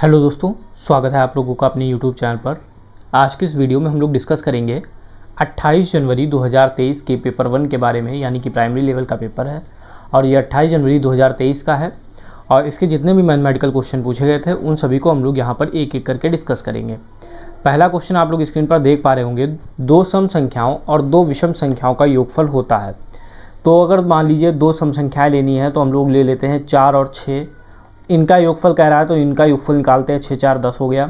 Hello दोस्तों, स्वागत है आप लोगों का अपने YouTube चैनल पर। आज की इस वीडियो में हम लोग डिस्कस करेंगे 28 जनवरी 2023 के पेपर 1 के बारे में, यानी कि प्राइमरी लेवल का पेपर है और ये 28 जनवरी 2023 का है। और इसके जितने भी मैथमेटिकल क्वेश्चन पूछे गए थे उन सभी को हम लोग यहाँ पर एक एक करके डिस्कस करेंगे। पहला क्वेश्चन आप लोग स्क्रीन पर देख पा रहे होंगे, दो सम संख्याओं और दो विषम संख्याओं का योगफल होता है। तो अगर मान लीजिए दो सम संख्याएँ लेनी है तो हम लोग ले लेते हैं 4 और 6। इनका योगफल कह रहा है तो इनका योगफल निकालते हैं, 6 4 10 हो गया।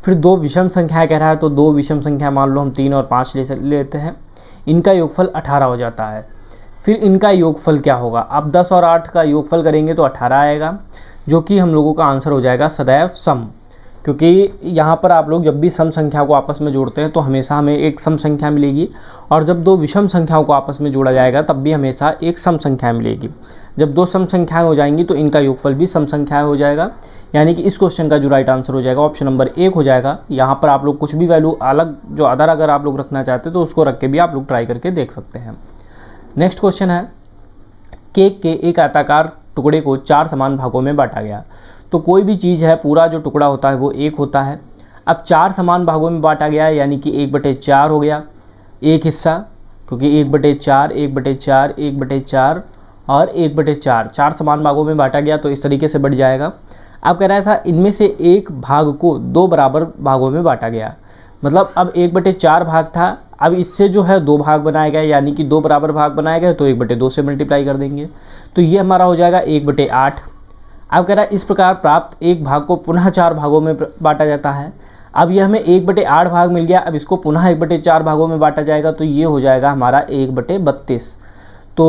फिर दो विषम संख्याएं कह रहा है तो दो विषम संख्या मान लो हम 3 और 5 लेते हैं, इनका योगफल 18 हो जाता है। फिर इनका योगफल क्या होगा, अब 10 और 8 का योगफल करेंगे तो 18 आएगा, जो कि हम लोगों का आंसर हो जाएगा सदैव सम। क्योंकि यहाँ पर आप लोग जब भी सम संख्या को आपस में जोड़ते हैं तो हमेशा हमें एक सम संख्या मिलेगी, और जब दो विषम संख्याओं को आपस में जोड़ा जाएगा तब भी हमेशा एक सम संख्या मिलेगी। जब दो सम संख्याएं हो जाएंगी तो इनका योगफल भी सम संख्याएं हो जाएगा, यानी कि इस क्वेश्चन का जो राइट आंसर हो जाएगा ऑप्शन नंबर 1 हो जाएगा। यहाँ पर आप लोग कुछ भी वैल्यू अलग जो अदर अगर आप लोग रखना चाहते हैं तो उसको रख के भी आप लोग ट्राई करके देख सकते हैं। नेक्स्ट क्वेश्चन है, केक के एक आयताकार टुकड़े को 4 समान भागों में बांटा गया। तो कोई भी चीज़ है, पूरा जो टुकड़ा होता है वो 1 होता है। अब 4 समान भागों में बांटा गया है, यानी कि 1/4 हो गया एक हिस्सा, क्योंकि 1/4 1/4 1/4 और 1/4 4 समान भागों में बांटा गया, तो इस तरीके से बढ़ जाएगा। अब कह रहा था इनमें से एक भाग को 2 बराबर भागों में बांटा गया, मतलब अब 1/4 भाग था, अब इससे जो है 2 भाग बनाए गए, यानी कि 2 बराबर भाग बनाए गए, तो 1/2 से मल्टीप्लाई कर देंगे तो ये हमारा हो जाएगा 1/8। अब कह रहा है इस प्रकार प्राप्त एक भाग को पुनः 4 भागों में बांटा जाता है। अब ये हमें 1/8 भाग मिल गया, अब इसको पुनः 1/4 भागों में बांटा जाएगा तो ये हो जाएगा हमारा 1/32। तो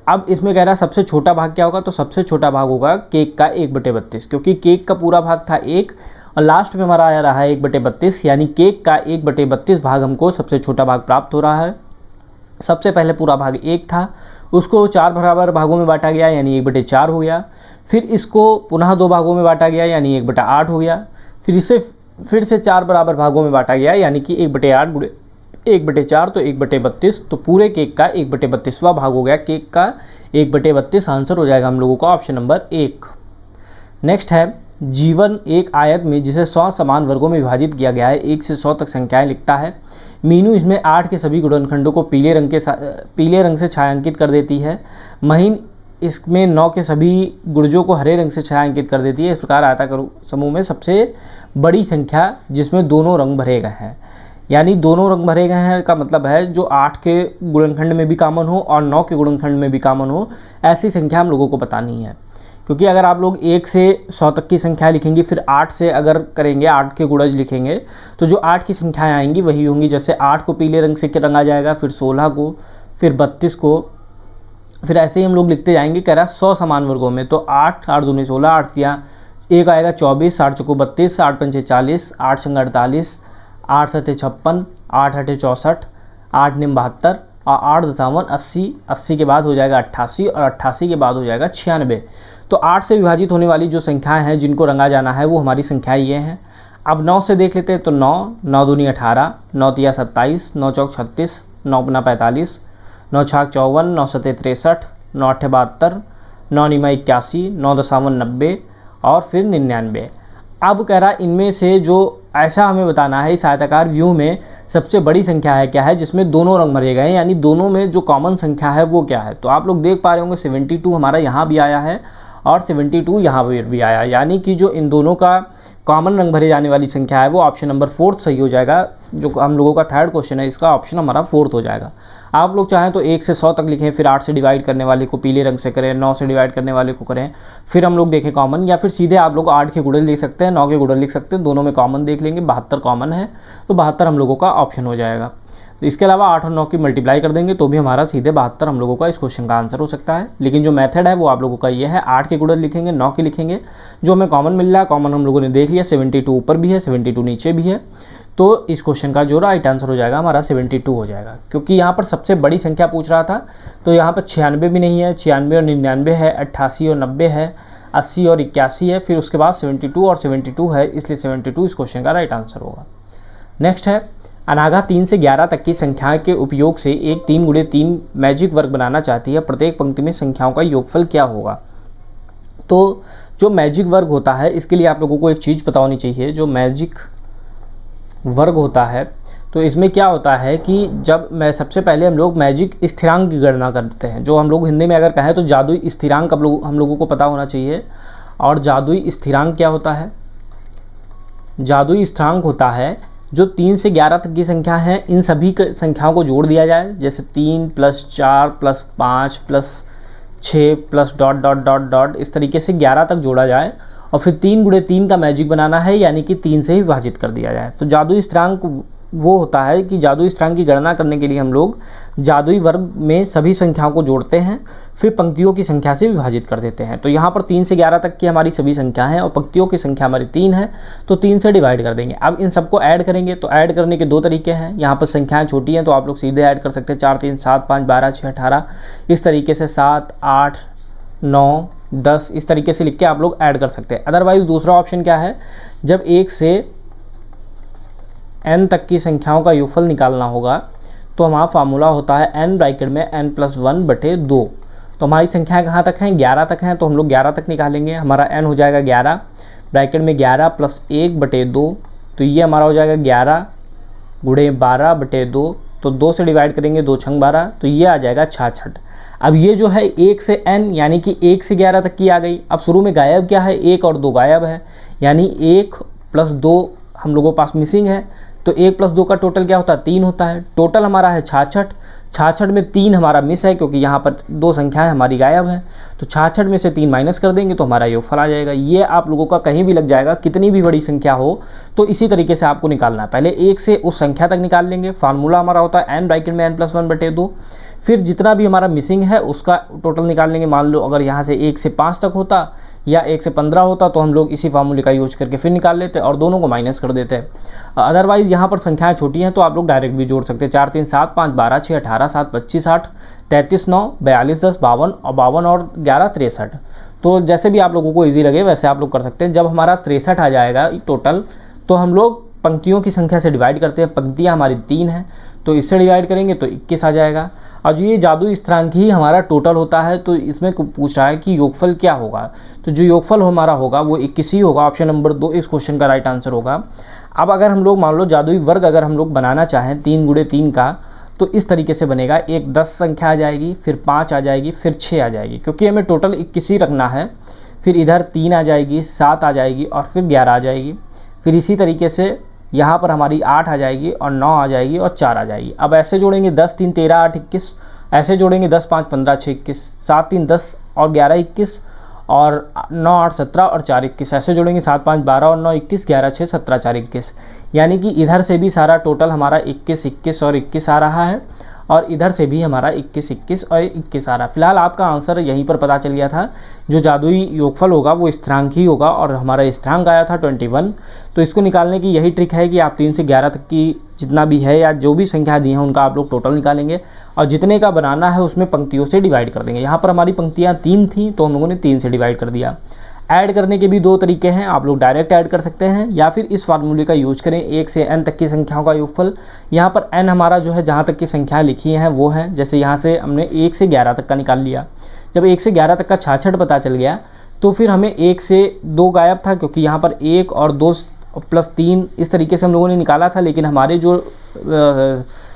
अब इसमें कह रहा है सबसे छोटा भाग क्या होगा, तो सबसे छोटा भाग होगा केक का 1/32, क्योंकि केक का पूरा भाग था 1 और लास्ट में हमारा आ रहा है 1/32, यानी केक का 1/32 भाग हमको सबसे छोटा भाग प्राप्त हो रहा है। सबसे पहले पूरा भाग 1 था, उसको 4 बराबर भागों में बांटा गया, यानी 1/4 हो गया। फिर इसको पुनः 2 भागों में बांटा गया, यानी 1/8 हो गया। फिर इसे फिर से 4 बराबर भागों में बांटा गया, यानी कि 1/8 गुणे 1/4 तो 1/32, तो पूरे केक का 1/32वां भाग हो गया। केक का 1/32 आंसर हो जाएगा हम लोगों का ऑप्शन नंबर 1। नेक्स्ट है, जीवन एक आयत में जिसे 100 समान वर्गों में विभाजित किया गया है, 1 से 100 तक संख्याएं लिखता है। मीनू इसमें 8 के सभी गुणनखंडों को पीले रंग से छायांकित कर देती है। महीन इसमें 9 के सभी गुर्जों को हरे रंग से छायांकित कर देती है। इस प्रकार आयताकार समूह में सबसे बड़ी संख्या जिसमें दोनों रंग भरे गए हैं, यानी दोनों रंग भरे गए हैं का मतलब है जो 8 के गुणनखंड में भी कॉमन हो और 9 के गुणनखंड में भी कॉमन हो, ऐसी संख्या हम लोगों को बतानी है। क्योंकि अगर आप लोग 1 से 100 तक की संख्या लिखेंगे, फिर 8 से अगर करेंगे, 8 के गुणज लिखेंगे, तो जो 8 की संख्याएं आएंगी वही होंगी। जैसे 8 को पीले रंग से रंगा जाएगा, फिर 16 को, फिर 32 को, फिर ऐसे ही हम लोग लिखते जाएंगे। कह रहा है 100 समान वर्गों में, तो 8 8 दूनी 16, 8 तिया 1 आएगा 24, 8 चौको 32, 8 पंचे 40, 8 संग 48, 8 सते 56, 8 अठे 64, 8 निम 72 और 8 दशावन 80। 80 के बाद हो जाएगा 88 और 88 के बाद हो जाएगा 96। तो 8 से विभाजित होने वाली जो संख्याएं हैं जिनको रंगा जाना है वो हमारी संख्याएं ये हैं। अब 9 से देख लेते हैं, तो 9 9 दूनी 18, 9 तिया 27, 9 चौक 36, 9 अपना 45, 9 छाक 54, 9 सते 63, 9 अठे 72, 9 निमा 81, 9 दशावन 90 और फिर 99। अब कह रहा है इनमें से जो ऐसा हमें बताना है इस आयताकार व्यू में सबसे बड़ी संख्या है क्या है जिसमें दोनों रंग भरे गए हैं, यानी दोनों में जो कॉमन संख्या है वो क्या है। तो आप लोग देख पा रहे होंगे 72 हमारा यहाँ भी आया है और 72 यहाँ पर भी आया, यानी कि जो इन दोनों का कॉमन रंग भरे जाने वाली संख्या है वो ऑप्शन नंबर 4 सही हो जाएगा। जो हम लोगों का थर्ड क्वेश्चन है इसका ऑप्शन हमारा 4 हो जाएगा। आप लोग चाहें तो 1 से 100 तक लिखें, फिर 8 से डिवाइड करने वाले को पीले रंग से करें, 9 से डिवाइड करने वाले को करें, फिर हम लोग देखें कॉमन, या फिर सीधे आप लोग 8 के गुणज लिख सकते हैं, 9 के गुणज लिख सकते हैं, दोनों में कॉमन देख लेंगे। 72 कॉमन है तो 72 हम लोगों का ऑप्शन हो जाएगा। तो इसके अलावा 8 और 9 की मल्टीप्लाई कर देंगे तो भी हमारा सीधे 72 हम लोगों का इस क्वेश्चन का आंसर हो सकता है। लेकिन जो मेथड है वो आप लोगों का ये है, 8 के गुणज लिखेंगे, 9 के लिखेंगे, जो हमें कॉमन मिल रहा है, कॉमन हम लोगों ने देख लिया, 72 ऊपर भी है 72 नीचे भी है, तो इस क्वेश्चन का जो राइट आंसर हो जाएगा हमारा 72 हो जाएगा। क्योंकि यहाँ पर सबसे बड़ी संख्या पूछ रहा था तो यहाँ पर 96 भी नहीं है, 96 और 99 है, 88 और 90 है, 80 और 81 है, फिर उसके बाद 72 और 72 है, इसलिए 72 इस क्वेश्चन का राइट आंसर होगा। नेक्स्ट है, अनाघा 3 से 11 तक की संख्या के उपयोग से एक 3 × 3 मैजिक वर्ग बनाना चाहती है, प्रत्येक पंक्ति में संख्याओं का योगफल क्या होगा। तो जो मैजिक वर्ग होता है, इसके लिए आप लोगों को एक चीज़ पता होनी चाहिए। जो मैजिक वर्ग होता है तो इसमें क्या होता है कि जब मैं सबसे पहले हम लोग मैजिक स्थिरांक की गणना करते हैं, जो हम लोग हिंदी में अगर कहें तो जादुई स्थिरांक हम लोगों को पता होना चाहिए। और जादुई स्थिरांक क्या होता है? जादुई स्थिरांक होता है जो 3 से 11 तक की संख्या है, इन सभी संख्याओं को जोड़ दिया जाए, जैसे 3 + 4 + 5 + 6 plus dot dot dot dot, इस तरीके से 11 तक जोड़ा जाए और फिर 3 × 3 का मैजिक बनाना है, यानी कि 3 से ही विभाजित कर दिया जाए। तो जादुई स्थिरांक वो होता है कि जादुई स्थिरांक की गणना करने के लिए हम लोग जादुई वर्ग में सभी संख्याओं को जोड़ते हैं, फिर पंक्तियों की संख्या से विभाजित कर देते हैं। तो यहाँ पर 3 से 11 तक की हमारी सभी संख्या हैं और पंक्तियों की संख्या हमारी 3 है, तो 3 से डिवाइड कर देंगे। अब इन सबको ऐड करेंगे, तो ऐड करने के 2 तरीके हैं। यहाँ पर संख्याएं छोटी हैं तो आप लोग सीधे ऐड कर सकते हैं, 4 3 7 5 12 6 18, इस तरीके से 7 8 9 10, इस तरीके से लिख के आप लोग ऐड कर सकते हैं। अदरवाइज दूसरा ऑप्शन क्या है, जब 1 से n तक की संख्याओं का योगफल निकालना होगा तो हमारा फार्मूला होता है n ब्रैकेट में n+1/2। तो हमारी संख्याएं कहाँ तक हैं? 11 तक हैं, तो हम लोग 11 तक निकालेंगे। हमारा n हो जाएगा 11, ब्रैकेट में 11 + 1/2, तो ये हमारा हो जाएगा 11 × 12/2, तो 2 से डिवाइड करेंगे, 2 × 12, तो ये आ जाएगा 66। अब ये जो है 1 से n यानी कि 1 से 11 तक की आ गई। अब शुरू में गायब क्या है? 1 और 2 गायब है, यानी 1 + 2 हम लोगों के पास मिसिंग है, तो 1 + 2 का टोटल क्या होता है? 3 होता है। टोटल हमारा है 66, 66 में 3 हमारा मिस है क्योंकि यहाँ पर 2 संख्याएं हमारी गायब हैं, तो 66 में से 3 माइनस कर देंगे तो हमारा योगफल आ जाएगा। ये आप लोगों का कहीं भी लग जाएगा, कितनी भी बड़ी संख्या हो तो इसी तरीके से आपको निकालना है। पहले 1 से उस संख्या तक निकाल लेंगे, फार्मूला हमारा होता है n ब्रैकेट में n+1/2, फिर जितना भी हमारा मिसिंग है उसका टोटल निकाल लेंगे। मान लो अगर यहाँ से 1 से 5 तक होता या 1 से 15 होता तो हम लोग इसी फार्मूले का यूज करके फिर निकाल लेते और दोनों को माइनस कर देते। अदरवाइज यहाँ पर संख्याएं छोटी हैं तो आप लोग डायरेक्ट भी जोड़ सकते हैं। 4 3 7 5 12 6 18 7 25 8 33 9 42 10 52 और 52 और 11 63। तो जैसे भी आप लोगों को ईजी लगे वैसे आप लोग कर सकते हैं। जब हमारा 63 आ जाएगा टोटल, तो हम लोग पंक्तियों की संख्या से डिवाइड करते हैं। पंक्तियाँ हमारी 3 हैं तो इससे डिवाइड करेंगे तो 21 आ जाएगा। और जो ये जादुई स्थिरांक ही हमारा टोटल होता है, तो इसमें पूछ रहा है कि योगफल क्या होगा, तो जो योगफल हमारा होगा वो 21 ही होगा। ऑप्शन नंबर 2 इस क्वेश्चन का राइट आंसर होगा। अब अगर हम लोग मान लो जादुई वर्ग अगर हम लोग बनाना चाहें 3 × 3 का, तो इस तरीके से बनेगा। एक 10 संख्या आ जाएगी, फिर 5 आ जाएगी, फिर 6 आ जाएगी, क्योंकि हमें टोटल 21 ही रखना है। फिर इधर 3 आ जाएगी, 7 आ जाएगी और फिर 11 आ जाएगी। फिर इसी तरीके से यहाँ पर हमारी 8 आ जाएगी और 9 आ जाएगी और 4 आ जाएगी। अब ऐसे जोड़ेंगे 10 3 13 8 21, ऐसे जोड़ेंगे 10 5 15 6 21, 7 3 10 और 11 21 और 9 8 17 और 4 21, ऐसे जोड़ेंगे 7 5 12 और 9 21, 11 6 17 4 21। यानी कि इधर से भी सारा टोटल हमारा 21 21 और 21 आ रहा है और इधर से भी हमारा 21 21 और 21 आ रहा है। फिलहाल आपका आंसर यहीं पर पता चल गया था। जो जादुई योगफल होगा वो स्थिरांक ही होगा और हमारा स्थिरांक आया था 21। तो इसको निकालने की यही ट्रिक है कि आप 3 से 11 तक की जितना भी है या जो भी संख्या दी हैं उनका आप लोग टोटल निकालेंगे और जितने का बनाना है उसमें पंक्तियों से डिवाइड कर देंगे। यहाँ पर हमारी पंक्तियाँ 3 थी तो हम लोगों ने 3 से डिवाइड कर दिया। ऐड करने के भी 2 तरीके हैं, आप लोग डायरेक्ट ऐड कर सकते हैं या फिर इस फार्मूले का यूज करें, 1 से n तक की संख्याओं का योगफल। यहाँ पर n हमारा जो है जहाँ तक की संख्याएं लिखी हैं वो हैं, जैसे यहाँ से हमने 1 से 11 तक का निकाल लिया। जब 1 से 11 तक का 66 पता चल गया तो फिर हमें 1 से 2 गायब था, क्योंकि यहाँ पर 1 और 2 + 3 इस तरीके से हम लोगों ने निकाला था, लेकिन हमारे जो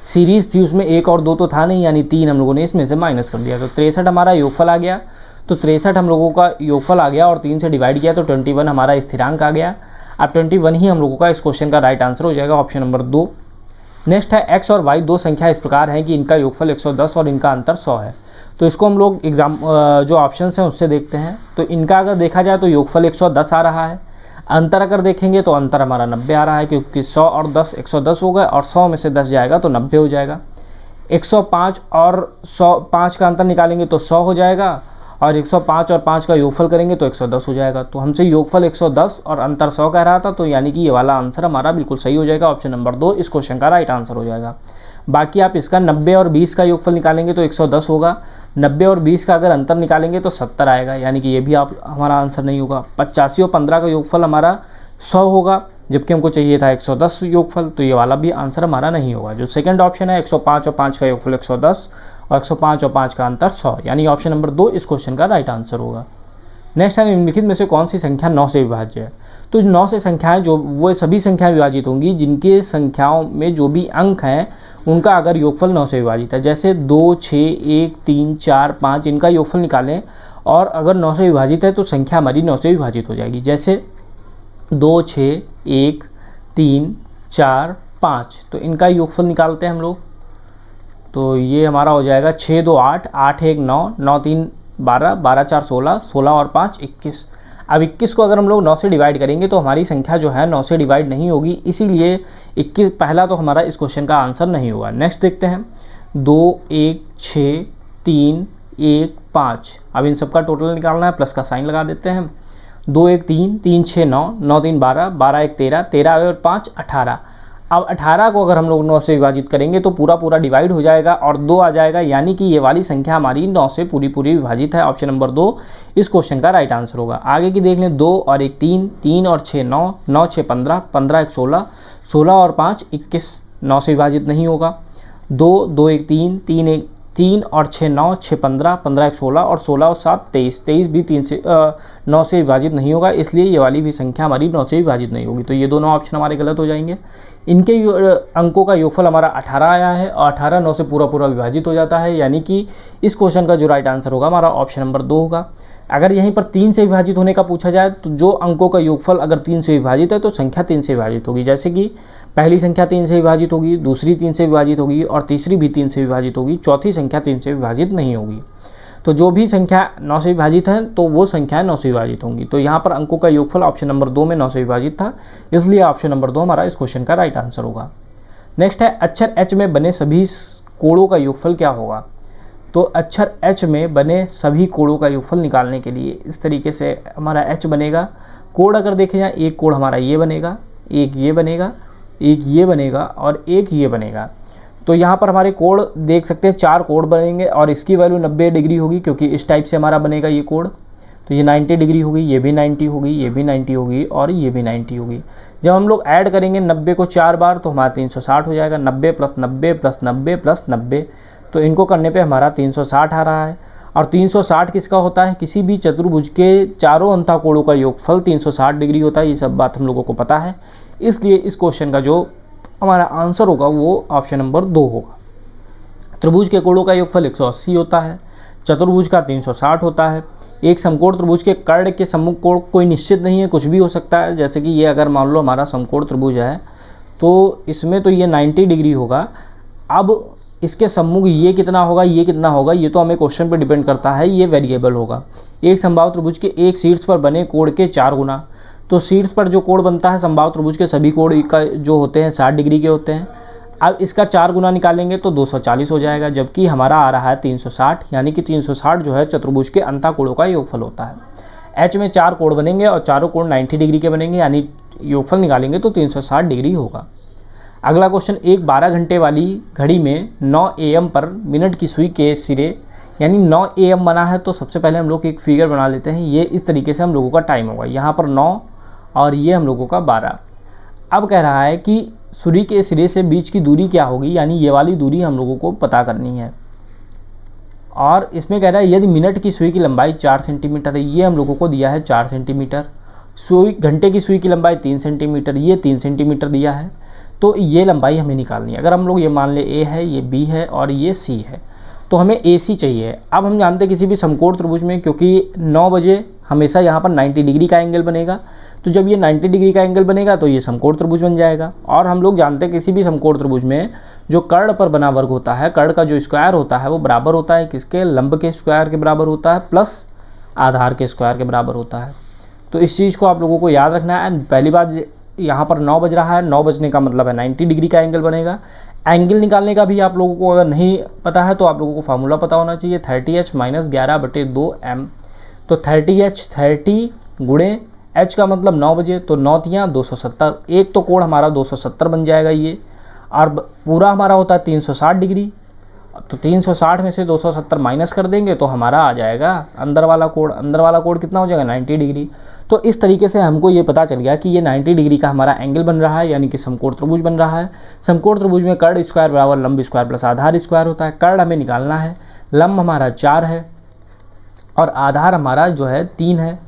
सीरीज़ थी उसमें 1 और 2 तो था नहीं, यानी 3 हम लोगों ने इसमें से माइनस कर दिया। तो 63 हमारा योगफल आ गया। तो 63 हम लोगों का योगफल आ गया और 3 से डिवाइड किया तो 21 हमारा स्थिरांक आ गया। अब 21 ही हम लोगों का इस क्वेश्चन का राइट आंसर हो जाएगा, ऑप्शन नंबर 2। नेक्स्ट है x और y, 2 संख्या इस प्रकार हैं कि इनका योगफल 110 और इनका अंतर 100 है। तो इसको हम लोग जो ऑप्शंस हैं उससे देखते हैं। तो इनका अगर देखा जाए तो योगफल 110 आ रहा है, अंतर अगर देखेंगे तो अंतर हमारा 90 आ रहा है, क्योंकि 100 और 10 110 हो गए और 100 में से 10 जाएगा तो 90 हो जाएगा। 105 और 105 का अंतर निकालेंगे तो 100 हो जाएगा और 105 और 5 का योगफल करेंगे तो 110 हो जाएगा। तो हमसे योगफल 110 और अंतर 100 कह रहा था, तो यानी कि ये वाला आंसर हमारा बिल्कुल सही हो जाएगा, ऑप्शन नंबर 2 इस क्वेश्चन का राइट आंसर हो जाएगा। बाकी आप इसका 90 और 20 का योगफल निकालेंगे तो 110 होगा, 90 और 20 का अगर अंतर निकालेंगे तो 70 आएगा, यानी कि ये भी आप हमारा आंसर नहीं होगा। 85 और 15 का योगफल हमारा 100 होगा, जबकि हमको चाहिए था 110 योगफल, तो ये वाला भी आंसर हमारा नहीं होगा। जो सेकंड ऑप्शन है 105 और 5 का योगफल 110 और 105 और 5 का अंतर 100, यानी ऑप्शन नंबर 2 इस क्वेश्चन का राइट आंसर होगा। नेक्स्ट है निम्नलिखित में से कौन सी संख्या 9 से विभाज्य है। तो 9 से संख्याएं जो वो सभी संख्याएं विभाजित होंगी जिनके संख्याओं में जो भी अंक हैं उनका अगर योगफल 9 से विभाजित है। जैसे 2, 6, 1, 3, 4, 5 इनका योगफल निकालें और अगर 9 से विभाजित है तो संख्या हमारी 9 से विभाजित हो जाएगी। जैसे 2, 6, 1, 3, 4, 5 तो इनका योगफल निकालते हैं हम लोग। तो ये हमारा हो जाएगा 6, 2, 8, 8, 1, 9, 9, 3, 12, 12, 4, 16, 16 और 5, 21। अब 21 को अगर हम लोग 9 से डिवाइड करेंगे तो हमारी संख्या जो है 9 से डिवाइड नहीं होगी, इसीलिए 21 पहला तो हमारा इस क्वेश्चन का आंसर नहीं होगा। नेक्स्ट देखते हैं 2, 1, 6, 3, 1, 5। अब इन सबका टोटल निकालना है, प्लस का साइन लगा देते हैं। 2, 1, 3, 3, 6, 9, 9, 3, 12, 12, 1, 13, 13 और 5, 18। अब 18 को अगर हम लोग 9 से विभाजित करेंगे तो पूरा पूरा डिवाइड हो जाएगा और 2 आ जाएगा, यानी कि ये वाली संख्या हमारी 9 से पूरी पूरी विभाजित है। ऑप्शन नंबर 2 इस क्वेश्चन का राइट आंसर होगा। आगे की देख लें 2 और 1 3, 3 और 6 9, 9, 6 15, 15, 1 16, 16 और 5 21, 9 से विभाजित नहीं होगा। 2, 2, 1 3, 3, 1 3 और 6 9, 6 15, 15, 1 16 और 16 और 7 23, 23 भी 9 से विभाजित नहीं होगा, इसलिए ये वाली भी संख्या हमारी 9 से विभाजित नहीं होगी। तो ये दोनों ऑप्शन हमारे गलत हो जाएंगे। इनके अंकों का योगफल हमारा 18 आया है और 18 9 से पूरा पूरा विभाजित हो जाता है, यानी कि इस क्वेश्चन का जो राइट आंसर होगा हमारा ऑप्शन नंबर 2 होगा। अगर यहीं पर 3 से विभाजित होने का पूछा जाए तो जो अंकों का योगफल अगर 3 से विभाजित है तो संख्या 3 से विभाजित होगी। जैसे कि पहली संख्या 3 से विभाजित होगी, दूसरी 3 से विभाजित होगी और तीसरी भी 3 से विभाजित होगी, चौथी संख्या 3 से विभाजित नहीं होगी। तो जो भी संख्या 9 से विभाजित है तो वो संख्याएं 9 से विभाजित होंगी। तो यहाँ पर अंकों का योगफल ऑप्शन नंबर 2 में 9 से विभाजित था, इसलिए ऑप्शन नंबर 2 हमारा इस क्वेश्चन का राइट आंसर होगा। नेक्स्ट है अक्षर H में बने सभी कोणों का योगफल क्या होगा। तो अक्षर H में बने सभी कोणों का योगफल निकालने के लिए इस तरीके से हमारा H बनेगा। कोण अगर देखे जाए, एक कोण हमारा ये बनेगा, एक ये बनेगा, एक ये बनेगा और एक ये बनेगा। तो यहाँ पर हमारे कोण देख सकते हैं 4 कोण बनेंगे और इसकी वैल्यू 90 डिग्री होगी, क्योंकि इस टाइप से हमारा बनेगा ये कोण। तो ये 90 डिग्री होगी, ये भी 90 होगी, ये भी 90 होगी और ये भी 90 होगी। जब हम लोग ऐड करेंगे 90 को 4 बार तो हमारा 360 हो जाएगा। 90 + 90 + 90 + 90, तो इनको करने पे हमारा 360 आ रहा है। और 360 किसका होता है, किसी भी चतुर्भुज के चारों अंतःकोणों का योगफल 360 डिग्री होता है। ये सब बात हम लोगों को पता है, इसलिए इस क्वेश्चन का जो हमारा आंसर होगा वो ऑप्शन नंबर 2 होगा। त्रिभुज के कोणों का योगफल 180 होता है, चतुर्भुज का 360 होता है। एक समकोण त्रिभुज के कर्ण के सम्मुख कोण कोई निश्चित नहीं है, कुछ भी हो सकता है। जैसे कि ये अगर मान लो हमारा समकोण त्रिभुज है तो इसमें तो ये 90 डिग्री होगा। अब इसके सम्मुख ये कितना होगा, ये कितना होगा, ये तो हमें क्वेश्चन पर डिपेंड करता है, ये वेरिएबल होगा। एक समबाहु त्रिभुज के एक शीर्ष पर बने कोण के 4 गुना। तो शीर्ष पर जो कोण बनता है समबाहु त्रिभुज के सभी कोण का जो होते हैं 60 डिग्री के होते हैं। अब इसका 4 गुना निकालेंगे तो 240 हो जाएगा, जबकि हमारा आ रहा है 360, यानी कि 360 जो है चतुर्भुज के अंतःकोणों का योगफल होता है। H में 4 कोण बनेंगे और चारों कोण 90 डिग्री के बनेंगे, यानी योगफल निकालेंगे तो 360 डिग्री होगा। अगला क्वेश्चन, एक 12 घंटे वाली घड़ी में 9 AM पर मिनट की सुई के सिरे यानी 9 AM बना है। तो सबसे पहले हम लोग एक फिगर बना लेते हैं। ये इस तरीके से हम लोगों का टाइम होगा, यहाँ पर 9 और ये हम लोगों का 12। अब कह रहा है कि सुई के सिरे से बीच की दूरी क्या होगी, यानी ये वाली दूरी हम लोगों को पता करनी है। और इसमें कह रहा है यदि मिनट की सुई की लंबाई 4 सेंटीमीटर है, ये हम लोगों को दिया है 4 सेंटीमीटर। सुई घंटे की सुई की लंबाई 3 सेंटीमीटर, ये 3 सेंटीमीटर दिया है। तो ये लंबाई हमें निकालनी है। अगर हम लोग ये मान ले A है, ये B है और ये C है, तो हमें AC चाहिए। अब हम जानते हैं किसी भी समकोण त्रिभुज में, क्योंकि 9 बजे हमेशा यहाँ पर 90 डिग्री का एंगल बनेगा, तो जब ये 90 डिग्री का एंगल बनेगा तो ये समकोण त्रिभुज बन जाएगा। और हम लोग जानते हैं किसी भी समकोण त्रिभुज में जो कर्ण पर बना वर्ग होता है, कर्ण का जो स्क्वायर होता है वो बराबर होता है किसके, लंब के स्क्वायर के बराबर होता है प्लस आधार के स्क्वायर के बराबर होता है। तो इस चीज़ को आप लोगों को याद रखना है। पहली बात, यहाँ पर 9 बज रहा है, 9 बजने का मतलब है 90 डिग्री का एंगल बनेगा। एंगल निकालने का भी आप लोगों को अगर नहीं पता है तो आप लोगों को फार्मूला पता होना चाहिए, 30h - 11/2m। तो 30h 30 गुणे h का मतलब 9 बजे, तो 9 तियाँ 270। एक तो कोण हमारा 270 बन जाएगा ये, और पूरा हमारा होता है 360 डिग्री। तो 360 में से 270 माइनस कर देंगे तो हमारा आ जाएगा अंदर वाला कोण। अंदर वाला कोण कितना हो जाएगा, 90 डिग्री। तो इस तरीके से हमको ये पता चल गया कि ये 90 डिग्री का हमारा एंगल बन रहा है, यानी कि समकोण त्रिभुज बन रहा है। समकोण त्रिभुज में कर्ण स्क्वायर बराबर लंब स्क्वायर प्लस आधार स्क्वायर होता है। कर्ण हमें निकालना है, लंब हमारा 4 है और आधार हमारा जो है 3 है,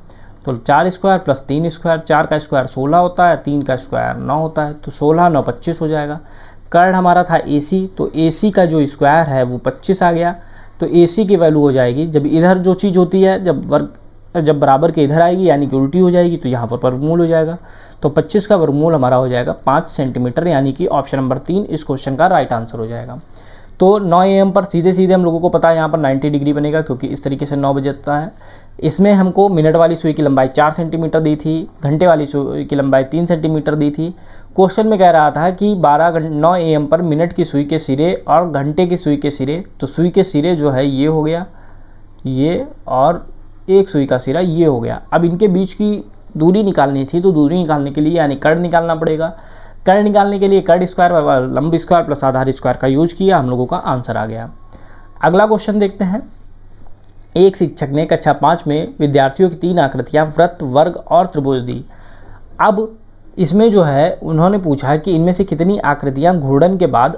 तो 4 स्क्वायर प्लस 3 स्क्वायर, 4 का स्क्वायर 16 होता है, 3 का स्क्वायर 9 होता है, तो 16 9 25 हो जाएगा। कर्ण हमारा था AC, तो AC का जो स्क्वायर है वो 25 आ गया, तो AC की वैल्यू हो जाएगी, जब इधर जो चीज़ होती है जब बराबर के इधर आएगी यानी कि उल्टी हो जाएगी, तो यहाँ पर वर्गमूल हो जाएगा, तो 25 का वर्गमूल हमारा हो जाएगा 5 सेंटीमीटर, यानी कि ऑप्शन नंबर 3 इस क्वेश्चन का राइट आंसर हो जाएगा। तो 9 AM पर सीधे सीधे हम लोगों को पता है यहाँ पर 90 डिग्री बनेगा, क्योंकि इस तरीके से 9 बजता है। इसमें हमको मिनट वाली सुई की लंबाई 4 सेंटीमीटर दी थी, घंटे वाली सुई की लंबाई 3 सेंटीमीटर दी थी। क्वेश्चन में कह रहा था कि 9 AM पर मिनट की सुई के सिरे और घंटे की सुई के सिरे, तो सुई के सिरे जो है ये हो गया ये, और एक सुई का सिरा ये हो गया। अब इनके बीच की दूरी निकालनी थी, तो दूरी निकालने के लिए यानी कर्ण निकालना पड़ेगा। कर्ण निकालने के लिए कर्ण स्क्वायर लंब स्क्वायर प्लस आधार स्क्वायर का यूज किया, हम लोगों का आंसर आ गया। अगला क्वेश्चन देखते हैं। एक शिक्षक ने कक्षा 5 में विद्यार्थियों की 3 आकृतियां वृत्त, वर्ग और त्रिभुज दी। अब इसमें जो है उन्होंने पूछा कि इनमें से कितनी आकृतियां घूर्णन के बाद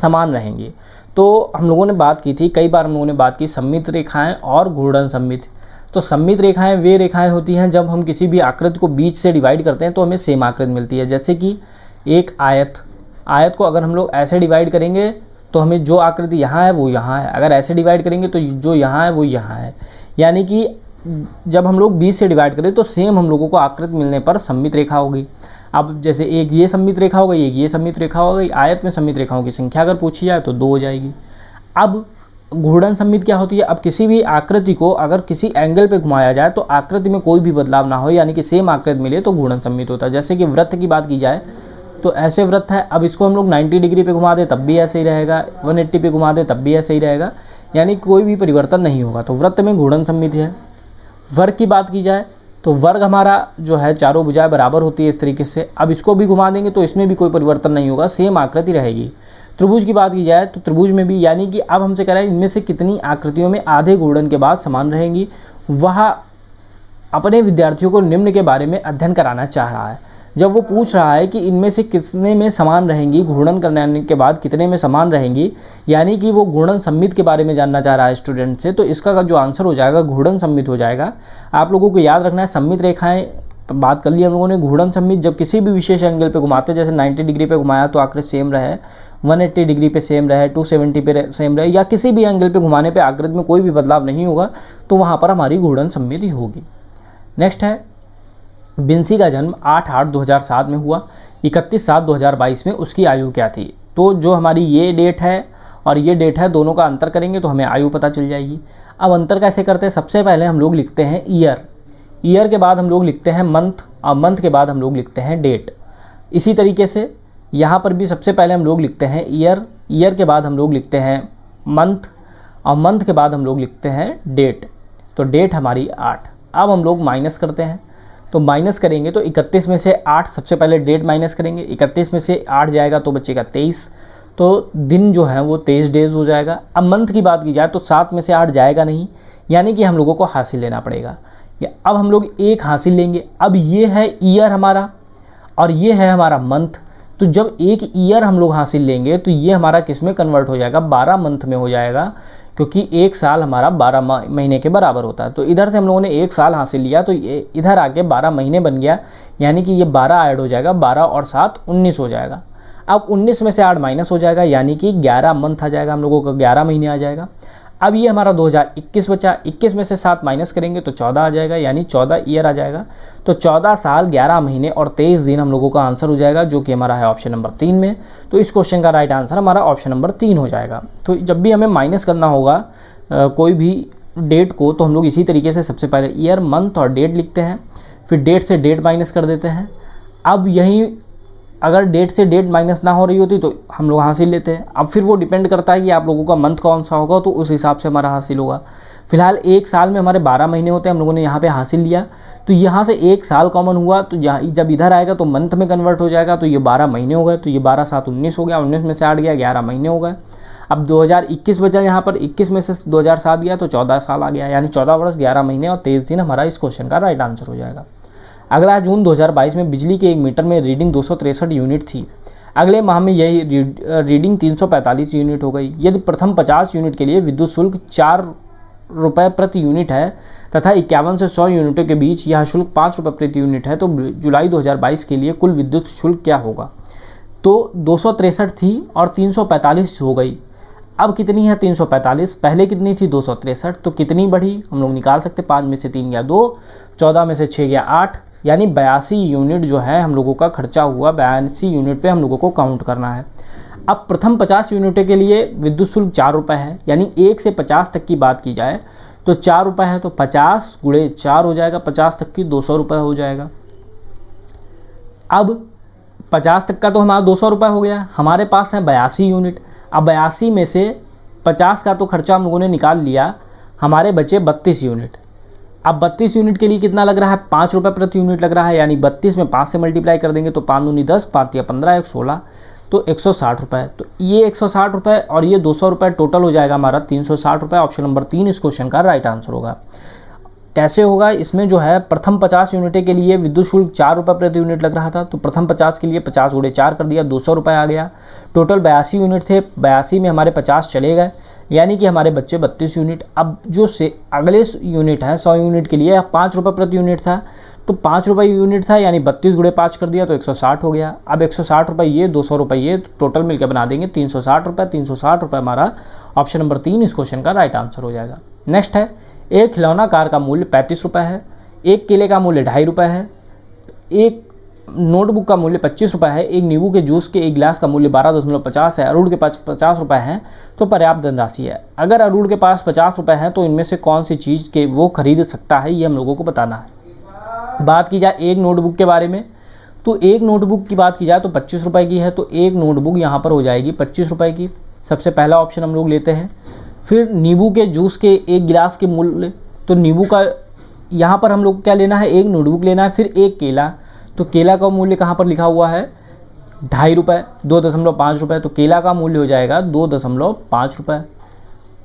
समान रहेंगी। तो हम लोगों ने बात की थी, कई बार हम लोगों ने बात की सममित रेखाएं और घूर्णन सममित। तो सममित रेखाएं वे रेखाएं होती हैं जब हम किसी भी आकृति को बीच से डिवाइड करते हैं तो हमें सेम आकृति मिलती है। जैसे कि एक आयत को अगर हम लोग ऐसे डिवाइड करेंगे तो हमें जो आकृति यहाँ है वो यहाँ है, अगर ऐसे डिवाइड करेंगे तो जो यहाँ है वो यहाँ है। यानी कि जब हम लोग बीच से डिवाइड करें तो सेम हम लोगों को आकृति मिलने पर सममित रेखा होगी। अब जैसे एक ये सममित रेखा हो गई, एक ये सममित रेखा हो गई। आयत में सममित रेखाओं की संख्या अगर पूछी जाए तो 2 हो जाएगी। अब घूर्णन सममित क्या होती है? अब किसी भी आकृति को अगर किसी एंगल पे घुमाया जाए तो आकृति में कोई भी बदलाव ना हो, यानी कि सेम आकृति मिले, तो घूर्णन सममित होता है। जैसे कि वृत्त की बात की जाए तो ऐसे वृत्त है, अब इसको हम लोग 90 डिग्री पे घुमा दे तब भी ऐसे ही रहेगा, 180 पे घुमा दे तब भी ऐसे ही रहेगा, यानी कोई भी परिवर्तन नहीं होगा। तो वृत्त में घूर्णन सममित है। वर्ग की बात की जाए तो वर्ग हमारा जो है चारों भुजाएं बराबर होती है इस तरीके से। अब इसको भी घुमा देंगे तो इसमें भी कोई परिवर्तन नहीं होगा, सेम आकृति रहेगी। त्रिभुज की बात की जाए तो त्रिभुज में भी, यानी कि अब हमसे कह रहा है इनमें से कितनी आकृतियों में आधे घूर्णन के बाद समान रहेंगी। वह अपने विद्यार्थियों को निम्न के बारे में अध्ययन कराना चाह रहा है। जब वो पूछ रहा है कि इनमें से कितने में समान रहेंगी, घूर्णन करने के बाद कितने में समान रहेंगी, यानी कि वो घूर्णन सममित के बारे में जानना चाह रहा है स्टूडेंट से, तो इसका जो आंसर हो जाएगा घूर्णन सममित हो जाएगा। आप लोगों को याद रखना है सममित रेखाएं बात कर ली हम लोगों ने। घूर्णन सममित जब किसी भी विशेष एंगल पे घुमाते, जैसे 90 डिग्री पे घुमाया तो आकृति सेम रहे, 180 डिग्री पे सेम रहे, 270 पे सेम रहे, या किसी भी एंगल पे घुमाने पे आकृति में कोई भी बदलाव नहीं होगा, तो वहाँ पर हमारी घूर्णन सममित ही होगी। नेक्स्ट है, विंसी का जन्म 8/8/2007 में हुआ, 31/7/2022 में उसकी आयु क्या थी? तो जो हमारी ये डेट है और ये डेट है, दोनों का अंतर करेंगे तो हमें आयु पता चल जाएगी। अब अंतर कैसे करते हैं? सबसे पहले हम लोग लिखते हैं ईयर के बाद हम लोग लिखते हैं मंथ, और मंथ के बाद हम लोग लिखते हैं डेट। इसी तरीके से यहाँ पर भी सबसे पहले हम लोग लिखते हैं ईयर के बाद हम लोग लिखते हैं मंथ, और मंथ के बाद हम लोग लिखते हैं डेट। तो डेट हमारी 8। अब हम लोग माइनस करते हैं, तो माइनस करेंगे तो 31 में से 8, सबसे पहले डेट माइनस करेंगे, 31 में से 8 जाएगा तो बचेगा 23, तो दिन जो है वो 23 डेज हो जाएगा। अब मंथ की बात की जाए तो 7 में से 8 जाएगा नहीं, यानी कि हम लोगों को हासिल लेना पड़ेगा। अब हम लोग एक हासिल लेंगे। अब ये है ईयर हमारा और ये है हमारा मंथ, तो जब एक ईयर हम लोग हासिल लेंगे तो ये हमारा किस में कन्वर्ट हो जाएगा? 12 मंथ में हो जाएगा, क्योंकि एक साल हमारा 12 महीने के बराबर होता है। तो इधर से हम लोगों ने एक साल हासिल लिया तो ये इधर आके 12 महीने बन गया, यानी कि ये 12 ऐड हो जाएगा, 12 और 7 19 हो जाएगा। अब 19 में से 8 माइनस हो जाएगा, यानी कि 11 मंथ आ जाएगा, हम लोगों का 11 महीने आ जाएगा। अब ये हमारा 2021 बचा, 21 में से 7 माइनस करेंगे तो 14 आ जाएगा, यानी 14 ईयर आ जाएगा। तो 14 साल 11 महीने और 23 दिन हम लोगों का आंसर हो जाएगा, जो कि हमारा है ऑप्शन नंबर 3 में। तो इस क्वेश्चन का राइट आंसर हमारा ऑप्शन नंबर 3 हो जाएगा। तो जब भी हमें माइनस करना होगा कोई भी डेट को, तो हम लोग इसी तरीके से सबसे पहले ईयर, मंथ और डेट लिखते हैं, फिर डेट से डेट माइनस कर देते हैं। अब यहीं अगर डेट से डेट माइनस ना हो रही होती तो हम लोग हासिल लेते हैं। अब फिर वो डिपेंड करता है कि आप लोगों का मंथ कौन सा होगा, तो उस हिसाब से हमारा हासिल होगा। फिलहाल एक साल में हमारे 12 महीने होते हैं, हम लोगों ने यहाँ पे हासिल लिया, तो यहाँ से एक साल कॉमन हुआ, तो जब इधर आएगा तो मंथ में कन्वर्ट हो जाएगा, तो ये 12 महीने हो गए, तो ये 12 7 19 हो गया, 19 में से 8 गया, 11 महीने हो गए। अब 2021 बचा यहाँ पर, 21 में से 2007 गया तो 14 साल आ गया, यानी 14 वर्ष 11 महीने और 23 दिन हमारा इस क्वेश्चन का राइट आंसर हो जाएगा। अगला, जून 2022 में बिजली के 1 मीटर में रीडिंग 263 यूनिट थी, अगले माह में यही रीडिंग 345 यूनिट हो गई। यदि प्रथम 50 यूनिट के लिए विद्युत शुल्क 4 रुपये प्रति यूनिट है तथा 51 से 100 यूनिटों के बीच यह शुल्क 5 रुपये प्रति यूनिट है, तो जुलाई 2022 के लिए कुल विद्युत शुल्क क्या होगा? तो 263 थी और 345 हो गई। अब कितनी है 345? पहले कितनी थी 263, तो कितनी बढ़ी हम लोग निकाल सकते, 5 में से 3 गया 2, 14 में से 6 गया 8, यानी 82 यूनिट जो है हम लोगों का खर्चा हुआ। 82 यूनिट पे हम लोगों को काउंट करना है। अब प्रथम 50 यूनिटों के लिए विद्युत शुल्क 4 रुपये है, यानी 1 से 50 तक की बात की जाए तो 4 रुपये है, तो 50 गुणे 4 हो जाएगा, 50 तक की 200 रुपये हो जाएगा। अब 50 तक का तो हमारा 200 रुपये हो गया। हमारे पास है 82 यूनिट। अब 82 में से 50 का तो खर्चा हम लोगों ने निकाल लिया, हमारे बचे 32 यूनिट। अब 32 यूनिट के लिए कितना लग रहा है? 5 रुपये प्रति यूनिट लग रहा है, यानी 32 में 5 से मल्टीप्लाई कर देंगे तो 5 दूनी 10, 5 या 15, 1 16, तो 160 रुपये। तो ये 160 रुपये और ये 200 रुपये टोटल हो जाएगा हमारा 360 रुपये। ऑप्शन नंबर 3 इस क्वेश्चन का राइट आंसर होगा। कैसे होगा? इसमें जो है प्रथम 50 यूनिट के लिए विद्युत शुल्क 4 रुपये प्रति यूनिट लग रहा था, तो प्रथम 50 के लिए 50 गुणे 4 कर दिया, 200 रुपये आ गया। टोटल 82 यूनिट थे, 82 में हमारे 50 चले गए, यानी कि हमारे बच्चे 32 यूनिट। अब जो से अगले यूनिट है 100 यूनिट के लिए 5 रुपये प्रति यूनिट था, तो 5 रुपये यूनिट था, यानी 32 गुणे 5 कर दिया तो 160 हो गया। अब 160 रुपये ये, 200 रुपये ये, टोटल मिलकर बना देंगे 360 रुपये। 360 रुपये हमारा ऑप्शन नंबर 3 इस क्वेश्चन का राइट आंसर हो जाएगा। नेक्स्ट है, एक खिलौना कार का मूल्य 35 रुपये है, एक केले का मूल्य 2.5 रुपये है, एक नोटबुक का मूल्य 25 रुपये है, एक नींबू के जूस के एक गिलास का मूल्य 12.50 है, अरुण के पास 50 रुपये हैं, तो पर्याप्त धनराशि है। अगर अरुण के पास 50 रुपये हैं तो इनमें से कौन सी चीज़ के वो खरीद सकता है, ये हम लोगों को बताना है। बात की जाए एक नोटबुक के बारे में, तो एक नोटबुक की बात की जाए तो 25 रुपये की है, तो एक नोटबुक यहाँ पर हो जाएगी 25 रुपये की। सबसे पहला ऑप्शन हम लोग लेते हैं। फिर नींबू के जूस के एक गिलास के मूल्य, तो नींबू का यहाँ पर हम लोग क्या लेना है, एक नोटबुक लेना है। फिर एक केला, तो केला का मूल्य कहाँ पर लिखा हुआ है 2.5 रुपये, 2.5 रुपये, तो केला का मूल्य हो जाएगा 2.5 रुपये।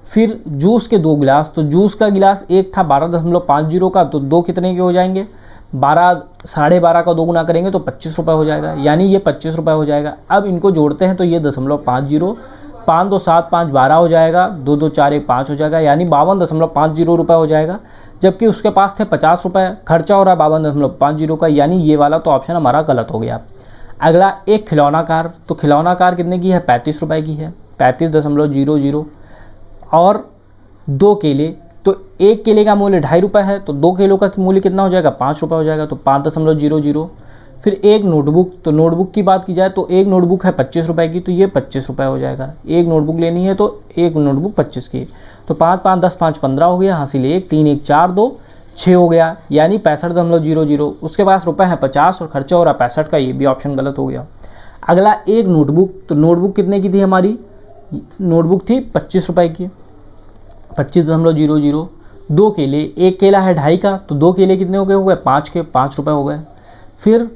फिर जूस के 2 गिलास, तो जूस का गिलास एक था 12.50 का, तो 2 कितने के हो जाएंगे 12, 12.5 का 2 गुना करेंगे तो 25 रुपये हो जाएगा, यानी ये 25 रुपये हो जाएगा। अब इनको जोड़ते हैं तो ये 0.50, 5 2 7 5 12 हो जाएगा, 2 2 4 1 5 हो जाएगा, यानी 52.50 रुपये हो जाएगा। जबकि उसके पास थे 50 रुपये, खर्चा हो रहा है 52.50 का, यानी ये वाला तो ऑप्शन हमारा गलत हो गया। अगला एक खिलौना कार, तो खिलौना कार कितने की है 35 रुपये की है, 35.00, और 2 केले, तो एक केले का मूल्य 2.5 रुपये है, तो 2 किलो का मूल्य कितना हो जाएगा 5 रुपये हो जाएगा, तो 5.00। फिर एक नोटबुक, तो नोटबुक की बात की जाए तो एक नोटबुक है 25 रुपये की, तो ये 25 रुपये हो जाएगा। एक नोटबुक लेनी है तो एक नोटबुक 25 की, तो 5 5 10 5 15 हो गया, हासिल 1 3 1 4 2 6 हो गया, यानी 65.00। उसके पास रुपये हैं 50 और खर्चा हो रहा 65 का, ये भी ऑप्शन गलत हो गया। अगला एक नोटबुक, तो नोटबुक कितने की थी हमारी, नोटबुक थी 25 रुपये की, 25.00। 2 केले, एक केला है 2.5 का, तो 2 केले कितने हो गए 5 के, 5 रुपये हो गए। फिर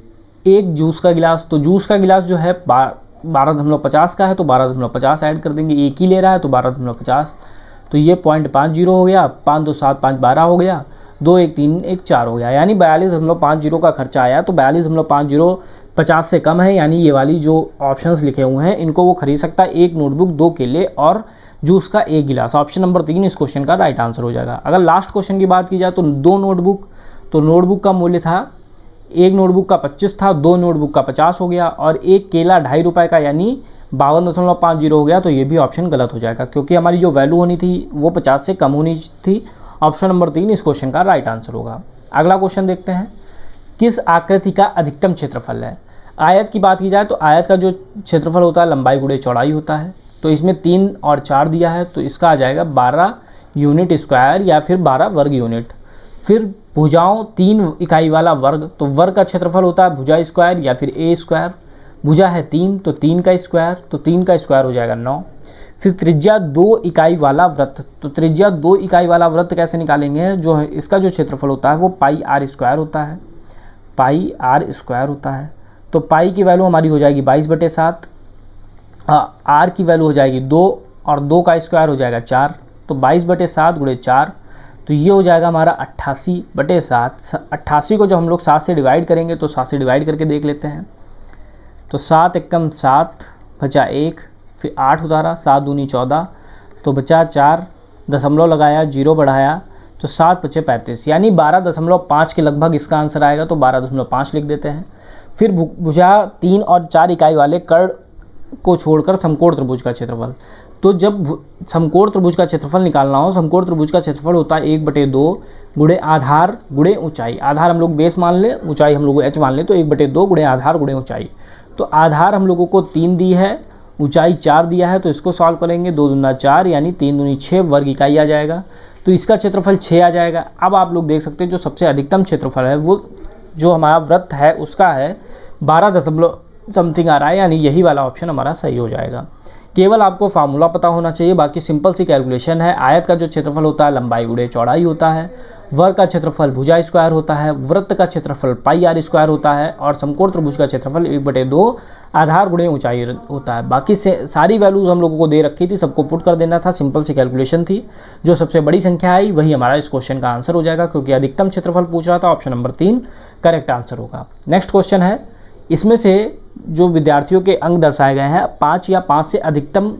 एक जूस का गिलास, तो जूस का गिलास जो है 12.50 का है, तो 12.50 ऐड कर देंगे, एक ही ले रहा है तो 12.50, तो ये 0.50 हो गया, 5 2 7 5 12 हो गया, 2 1 3 1 4 हो गया, यानी 42.50 का खर्चा आया। तो 42.50 50 से कम है, यानी ये वाली जो ऑप्शंस लिखे हुए हैं इनको वो खरीद सकता है। एक नोटबुक, 2 केले और जूस का एक गिलास। ऑप्शन नंबर 3 इस क्वेश्चन का राइट आंसर हो जाएगा। अगर लास्ट क्वेश्चन की बात की जाए तो 2 नोटबुक, तो नोटबुक का मूल्य था, एक नोटबुक का 25 था, 2 नोटबुक का 50 हो गया, और एक केला 2.5 रुपये का, यानी 52.50 हो गया, तो ये भी ऑप्शन गलत हो जाएगा क्योंकि हमारी जो वैल्यू होनी थी वो 50 से कम होनी थी। ऑप्शन नंबर 3 इस क्वेश्चन का राइट आंसर होगा। अगला क्वेश्चन देखते हैं, किस आकृति का अधिकतम क्षेत्रफल है। आयत की बात की जाए तो आयत का जो क्षेत्रफल होता है लंबाई गुणे चौड़ाई होता है, तो इसमें 3 और 4 दिया है, तो इसका आ जाएगा 12 यूनिट स्क्वायर या फिर 12 वर्ग यूनिट। फिर भुजाओं 3 इकाई वाला वर्ग, तो वर्ग का क्षेत्रफल होता है भुजा स्क्वायर या फिर ए स्क्वायर। भुजा है 3, तो 3 का स्क्वायर, तो 3 का स्क्वायर हो जाएगा 9। फिर त्रिज्या 2 इकाई वाला वृत्त, तो त्रिज्या 2 इकाई वाला वृत्त कैसे निकालेंगे, जो है इसका जो क्षेत्रफल होता है वो पाई आर स्क्वायर होता है, पाई आर स्क्वायर होता है। तो पाई की वैल्यू हमारी हो जाएगी 22/7, आर की वैल्यू हो जाएगी 2 और 2 का स्क्वायर हो जाएगा 4, तो 22/7 गुणे 4, तो ये हो जाएगा हमारा 88/7। 88 को जब हम लोग 7 से डिवाइड करेंगे तो 7 से डिवाइड करके देख लेते हैं, तो 7 एकम 7 बचा 1, फिर 8 उतारा, 7 दूनी 14, तो बचा 4, दशमलव लगाया, 0 बढ़ाया तो 7 × 5 = 35, यानी 12.5 के लगभग इसका आंसर आएगा, तो 12.5 लिख देते हैं। फिर भुजा 3 और 4 इकाई वाले कर्ण को छोड़कर समकोण त्रिभुज का क्षेत्रफल। तो जब समकोण त्रिभुज का क्षेत्रफल निकालना हो, समकोण त्रिभुज का क्षेत्रफल होता है 1/2 गुणे आधार गुणे ऊंचाई। आधार हम लोग बेस मान ले, ऊंचाई हम लोग h मान ले, तो 1/2 गुणे आधार गुणे ऊंचाई। तो आधार हम लोगों को 3 दी है, ऊंचाई 4 दिया है, तो इसको सॉल्व करेंगे। 2 दूना 4 यानी 3 दूनी 6 वर्ग इकाई आ जाएगा, तो इसका क्षेत्रफल 6 आ जाएगा। अब आप लोग देख सकते हैं जो सबसे अधिकतम क्षेत्रफल है वो जो हमारा वृत्त है उसका है 12 आ रहा है, यानी यही वाला ऑप्शन हमारा सही हो जाएगा। केवल आपको फार्मूला पता होना चाहिए, बाकी सिंपल सी कैलकुलेशन है। आयत का जो क्षेत्रफल होता है लंबाई गुणे चौड़ाई होता है, वर्ग का क्षेत्रफल भुजा स्क्वायर होता है, वृत्त का क्षेत्रफल πr² होता है, और समकोण त्रिभुज का क्षेत्रफल 1/2 आधार गुणे ऊंचाई होता है। बाकी से सारी वैल्यूज हम लोगों को दे रखी थी, सबको पुट कर देना था, सिंपल सी कैलकुलेशन थी। जो सबसे बड़ी संख्या आई वही हमारा इस क्वेश्चन का आंसर हो जाएगा, क्योंकि अधिकतम क्षेत्रफल पूछ रहा था। ऑप्शन नंबर 3 करेक्ट आंसर होगा। नेक्स्ट क्वेश्चन है, इसमें से जो विद्यार्थियों के अंक दर्शाए गए हैं 5 या 5 से अधिकतम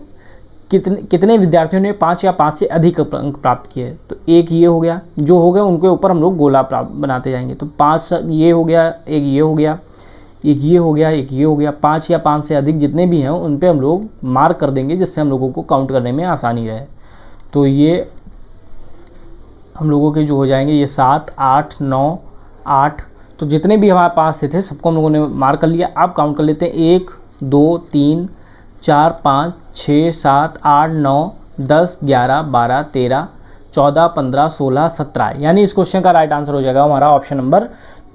कितने विद्यार्थियों ने 5 या 5 से अधिक अंक प्राप्त किए। तो एक ये हो गया, जो हो गया उनके ऊपर हम लोग गोला बनाते जाएंगे। तो 5 ये हो गया, एक ये हो गया, एक ये हो गया, एक ये हो गया। 5 या 5 से अधिक जितने भी हैं उन पे हम लोग मार्क कर देंगे, जिससे हम लोगों को काउंट करने में आसानी रहे। तो ये हम लोगों के जो हो जाएंगे ये 7, 8, 9, 8, तो जितने भी हमारे पास से थे सबको हम लोगों ने मार्क कर लिया। अब काउंट कर लेते हैं 1, 2, 3, 4, 5, 6, 7, 8, 9, 10, 11, 12, 13, 14, 15, 16, 17, यानी इस क्वेश्चन का राइट आंसर हो जाएगा हमारा ऑप्शन नंबर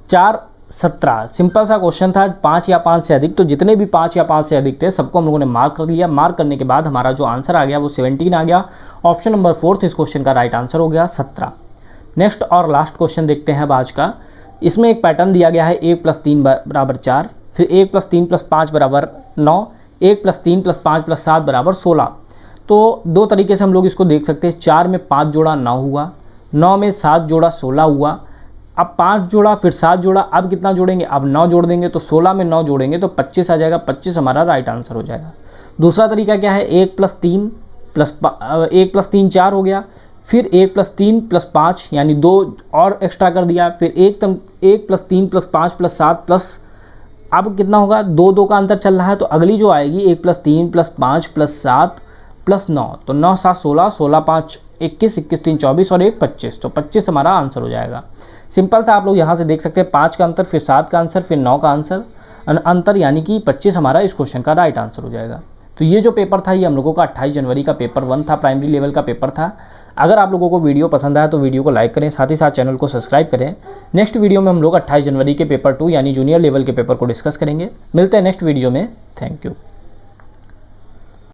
4, 17। सिंपल सा क्वेश्चन था, 5 या 5 से अधिक, तो जितने भी 5 या 5 से अधिक थे सबको हम लोगों ने मार्क कर लिया। मार्क करने के बाद हमारा जो आंसर आ गया वो 17 आ गया। ऑप्शन नंबर 4 इस क्वेश्चन का राइट आंसर हो गया 17। नेक्स्ट और लास्ट क्वेश्चन देखते हैं आज का। इसमें एक पैटर्न दिया गया है 1 + 3 = 4, फिर 1 + 3 + 5 = 9, 1 + 3 + 5 + 7 = 16। तो दो तरीके से हम लोग इसको देख सकते हैं। 4 में 5 जोड़ा 9 हुआ, 9 में 7 जोड़ा 16 हुआ। अब 5 जोड़ा फिर 7 जोड़ा, अब कितना जोड़ेंगे, अब 9 जोड़ देंगे, तो 16 में 9 जोड़ेंगे तो 25 आ जाएगा। 25 हमारा राइट आंसर हो जाएगा। दूसरा तरीका क्या है, 1 + 3 4 हो गया, फिर 1 + 3 + 5 यानी 2 और एक्स्ट्रा कर दिया, फिर 1 + 3 + 5 + 7 प्लस, अब कितना होगा, 2 का अंतर चल रहा है, तो अगली जो आएगी 1 + 3 + 5 + 7 + 9, तो 9 7 16, 16 5 21, 21 3 24 और 1 25, तो 25 हमारा आंसर हो जाएगा। सिंपल था, आप लोग यहाँ से देख सकते हैं 5 का अंतर, फिर 7 का आंसर, फिर 9 का अंतर, यानी कि 25 हमारा इस क्वेश्चन का राइट आंसर हो जाएगा। तो ये जो पेपर था ये हम लोगों का 28 जनवरी का पेपर 1 था, प्राइमरी लेवल का पेपर था। अगर आप लोगों को वीडियो पसंद आया तो वीडियो को लाइक करें, साथ ही साथ चैनल को सब्सक्राइब करें। नेक्स्ट वीडियो में हम लोग 28 जनवरी के पेपर 2 यानी जूनियर लेवल के पेपर को डिस्कस करेंगे। मिलते हैं नेक्स्ट वीडियो में। Thank you.